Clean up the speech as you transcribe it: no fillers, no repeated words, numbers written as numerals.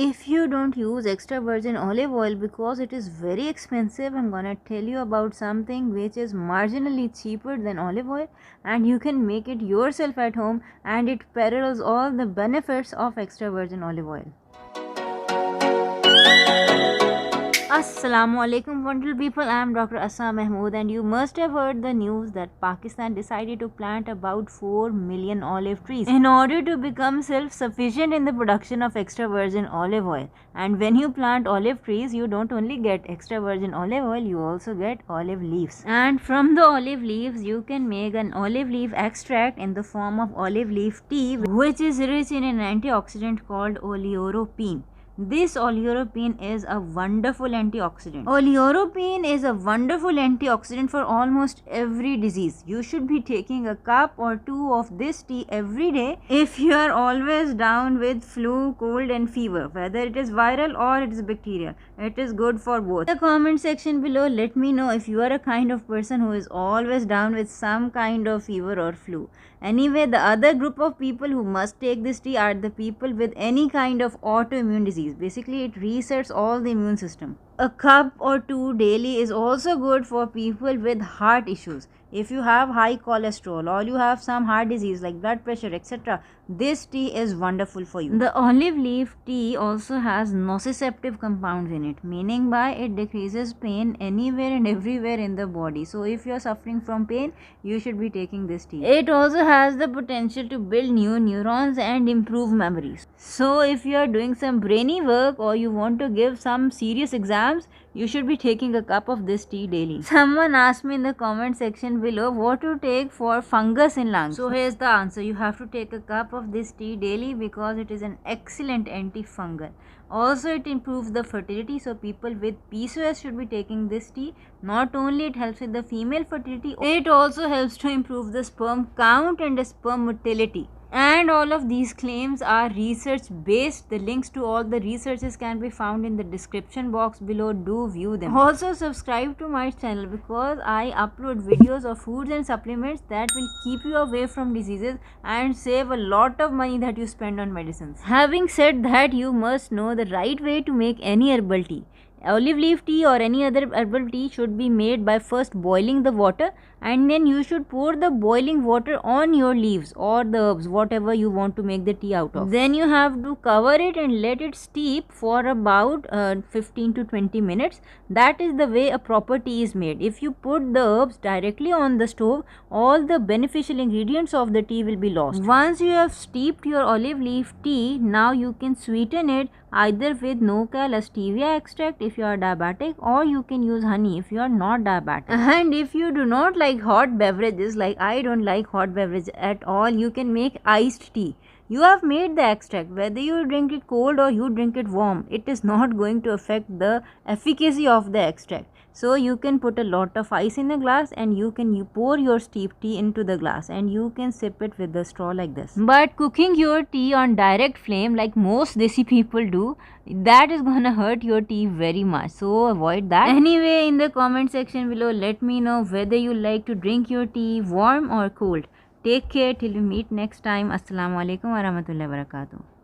If you don't use extra virgin olive oil because it is very expensive, I'm gonna tell you about something which is marginally cheaper than olive oil and you can make it yourself at home and it parallels all the benefits of extra virgin olive oil. Assalamu alaikum wonderful people, I am Dr. Asma and you must have heard the news that Pakistan decided to plant about 4 million olive trees in order to become self-sufficient in the production of extra virgin olive oil. And when you plant olive trees, you don't only get extra virgin olive oil, you also get olive leaves. And from the olive leaves, you can make an olive leaf extract in the form of olive leaf tea, which is rich in an antioxidant called oleuropein. This oleuropein is a wonderful antioxidant. Oleuropein is a wonderful antioxidant for almost every disease. You should be taking a cup or two of this tea every day if you are always down with flu, cold and fever, whether it is viral or it is bacterial. It is good for both. In the comment section below, let me know if you are a kind of person who is always down with some kind of fever or flu. Anyway, the other group of people who must take this tea are the people with any kind of autoimmune disease. Basically, it resets all the immune system. A cup or two daily is also good for people with heart issues. If you have high cholesterol or you have some heart disease like blood pressure, etc., this tea is wonderful for you. The olive leaf tea also has nociceptive compounds in it, meaning by it decreases pain anywhere and everywhere in the body. So if you are suffering from pain, you should be taking this tea. It also has the potential to build new neurons and improve memories. So if you are doing some brainy work or you want to give some serious exams, you should be taking a cup of this tea daily. Someone asked me in the comment section below what to take for fungus in lungs. So here's the answer. You have to take a cup of this tea daily because it is an excellent antifungal. Also, it improves the fertility, so people with PCOS should be taking this tea. Not only it helps with the female fertility, it also helps to improve the sperm count and the sperm motility. And all of these claims are research based. The links to all the researches can be found in the description box below. Do view them. Also subscribe to my channel because I upload videos of foods and supplements that will keep you away from diseases and save a lot of money that you spend on medicines. Having said that, you must know the right way to make any herbal tea. Olive leaf tea or any other herbal tea should be made by first boiling the water, and then you should pour the boiling water on your leaves or the herbs, whatever you want to make the tea out of. Then you have to cover it and let it steep for about 15 to 20 minutes. That is the way a proper tea is made. If you put the herbs directly on the stove, all the beneficial ingredients of the tea will be lost. Once you have steeped your olive leaf tea, now you can sweeten it either with no-cal or stevia extract if you are diabetic, or you can use honey if you are not diabetic. And if you do not like hot beverages, like I don't like hot beverage at all, you can make iced tea. You have made the extract, whether you drink it cold or you drink it warm, it is not going to affect the efficacy of the extract. So you can put a lot of ice in a glass and you pour your steeped tea into the glass and you can sip it with the straw like this. But cooking your tea on direct flame like most desi people do, that is gonna hurt your tea very much, so avoid that. Anyway, in the comment section below, let me know whether you like to drink your tea warm or cold. Take care till we meet next time. Assalamu alaikum warahmatullahi wabarakatuh.